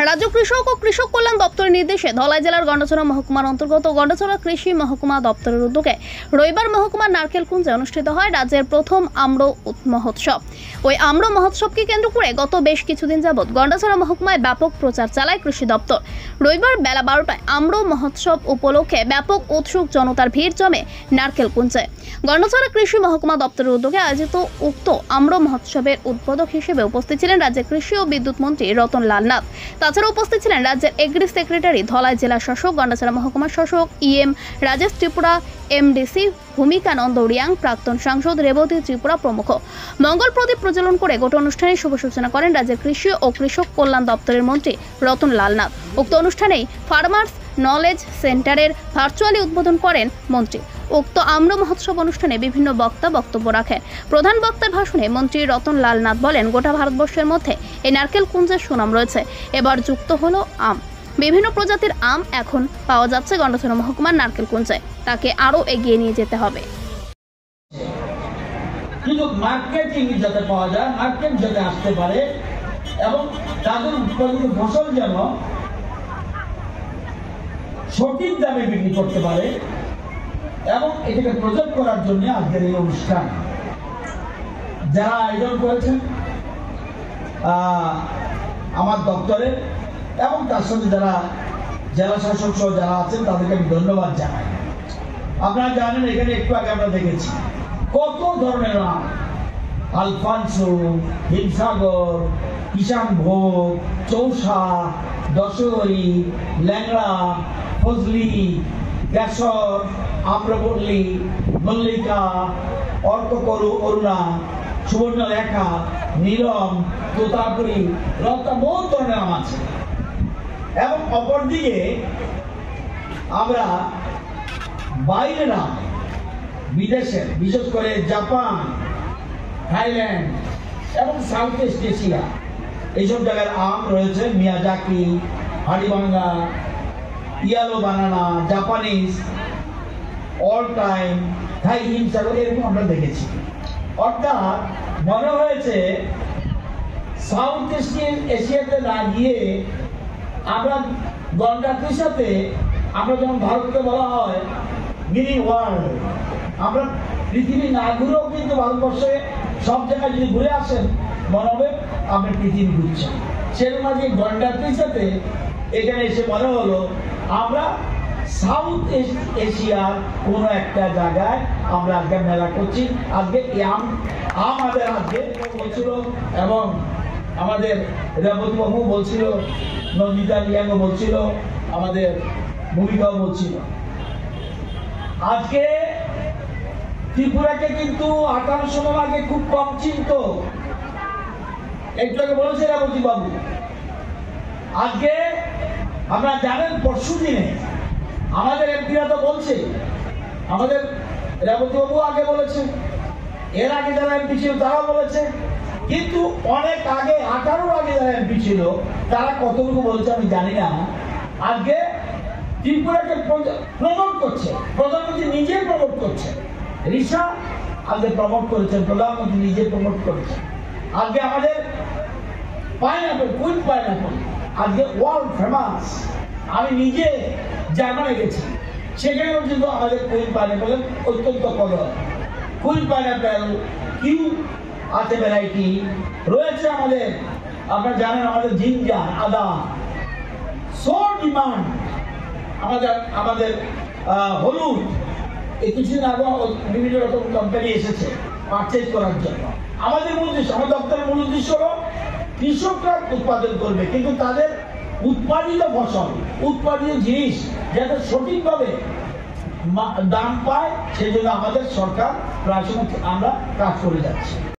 রাজ্য কৃষক ও কৃষক কল্যাণ দপ্তরের নির্দেশে ধলাই জেলার গন্ডাছড়া মহকুমার অন্তর্গত গন্ডাছড়া কৃষি মহকুমা দপ্তরের উদ্যোগে রবিবার মহকুমার নারকেলকুঞ্জে অনুষ্ঠিত হয় রাজ্যের প্রথম আম্র মহোৎসব। ওই আম্র মহোৎসবকে কেন্দ্র করে গত বেশ কিছুদিন যাবৎ গন্ডাছড়া মহকুমায় ব্যাপক প্রচার চালায় কৃষি দপ্তর। রবিবার বেলা 12টায় আম্র মহোৎসব উপলক্ষে ব্যাপক উৎসুক জনতার ভিড় জমে নারকেলকুঞ্জে। গন্ডাছড়া কৃষি মহকুমা দপ্তরের উদ্যোগে আয়োজিত উক্ত আম্র মহোৎসবের উদ্বোধক হিসেবে উপস্থিত ছিলেন রাজ্যের কৃষি ও বিদ্যুৎ মন্ত্রী রতন লাল নাথ। তাছাড়া উপস্থিত ছিলেন রাজ্যের এগ্রি সেক্রেটারি, ধলাই জেলা শাসক, গন্ডাছড়া মহকুমা শাসক ইএম রাজেশ ত্রিপুরা, এমডিসি ভূমিকানন্দ রিয়াং, প্রাক্তন সাংসদ রেবতী ত্রিপুরা প্রমুখ। মঙ্গল প্রদীপ প্রজ্বলন করে গোটা অনুষ্ঠানের শুভ সূচনা করেন রাজ্যের কৃষি ও কৃষক কল্যাণ দপ্তরের মন্ত্রী রতন লাল নাথ। উক্ত অনুষ্ঠানেই ফার্মার্স নলেজ সেন্টারের ভার্চুয়ালি উদ্বোধন করেন মন্ত্রী। উক্ত আম্র মহোৎসব অনুষ্ঠানে বিভিন্ন বক্তা বক্তব্য রাখেন। প্রধান বক্তার ভাষণে মন্ত্রী রতন লাল নাথ বলেন, গোটা ভারতবর্ষের মধ্যে এই নারকেলকুঞ্জের সুনাম রয়েছে। এবার যুক্ত হলো আম। বিভিন্ন প্রজাতির আম এখন পাওয়া যাচ্ছে গন্ডাছড়া মহকুমার নারকেলকুঞ্জে। তাকে আরো এগিয়ে নিয়ে যেতে হবে। কিন্তু মার্কেটিং যাতে পাওয়া যায়, মার্কেট যাতে আসতে পারে এবং তাদের উৎপাদিত ফসল যেন সঠিক দামে বিক্রি করতে পারে এবং এটাকে প্রচার করার জন্য আজকের এই অনুষ্ঠান। যারা আয়োজন করেছেন আমার দপ্তরের এবং তার সাথে যারা জেলা শাসক সহ যারা আছেন তাদেরকে আমি ধন্যবাদ জানাই। আপনারা জানেন এখানে একটু আগে আমরা দেখেছি কত ধরনের আম, আলফানসো, হিমসাগর, কিষান ভোগ, চৌসা, দশহরি, ল্যাংড়া, ফজলি, কেশর, আম্রপল্লী, মল্লিকা, অর্ককরু, অরুণা, সুবর্ণরেখা, নীলম, তোতাপুরি, রত্না, বহু ধরনের আম আছে। এবং অপরদিকে আমরা বাইরের আম, বিদেশের, বিশেষ করে জাপান, থাইল্যান্ড এবং সাউথ ইস্ট এশিয়া এইসব জায়গার আম রয়েছে। মিয়াজাকি, হাড়িভাঙ্গা, ইয়ালো বানানা, জাপানিজ, অল টাইম, থাই হিমসাগর, এরকম আমরা দেখেছি। অর্থাৎ মনে হয়েছে সাউথ ইস্ট এশিয়াতে না গিয়ে আমরা গন্ডাছড়ার সাথে আমরা যেমন ভারতকে বলা হয় মিনি ওয়ার্ল্ড, আমরা পৃথিবী না ঘুরেও কিন্তু ভারতবর্ষে সব জায়গায় যদি ঘুরে আসেন মনে হবে আপনি পৃথিবী ঘুরছেন। সেরকম আজকে গন্ডাছড়ার সাথে এখানে এসে মনে হলো আমরা সাউথ ইস্ট এশিয়ার কোনো একটা জায়গায় আমরা আজকে মেলা করছি। আজকে আমাদের আজকে বলছিল এবং আমাদের রেবতী বাবু বলছিল, নন্দিতা রিয়াংও বলছিল, আমাদের ভূমিকাও বলছিল। আজকে ত্রিপুরাকে কিন্তু 58 সালের আগে খুব কম চিনত, একটু আগে বলেছে রেবতী বাবু। আজকে আপনারা জানেন পরশু দিনে আমাদের এমপিরা তো বলছে, আমাদের রেবতী বাবু আগে বলেছে, এর আগে যারা এমপি ছিল তারাও বলেছে, কিন্তু অনেক আগে 18 আগে যারা এমপি ছিল তারা কতটুকু বলছে আমি জানি না। আজকে ত্রিপুরাকে প্রমোট করছে, প্রধানমন্ত্রী নিজে প্রমোট করছে, রিসা আজকে প্রমোট করেছেন, প্রধানমন্ত্রী নিজে প্রমোট করেছে। আজকে আমাদের পাইনাপেল, কুইন পাইনাপেল আজকে ওয়ার্ল্ড ফেমাস। আমি নিজে জার্মানি গেছি, সেখানেও কিন্তু আমাদের কুইন পাইনাপেলের অত্যন্ত কদর। কুইন পাইনাপেল কিউ আছে, ভ্যারাইটি রয়েছে আমাদের। আপনারা জানেন আমাদের জিঞ্জার, আদা, সো ডিমান্ড। আমাদের হলুদ, এই কিছুদিন আগে বিভিন্ন রকম কোম্পানি এসেছে পারচেজ করার জন্য। আমাদের মূল উদ্দেশ্য, আমার দপ্তরের মূল উদ্দেশ্য হলো কৃষকরা উৎপাদন করবে, কিন্তু তাদের উৎপাদিত ফসল, উৎপাদিত জিনিস যাতে সঠিকভাবে দাম পায়, সেই জন্য আমাদের সরকার প্রায় সময় আমরা কাজ করে যাচ্ছি।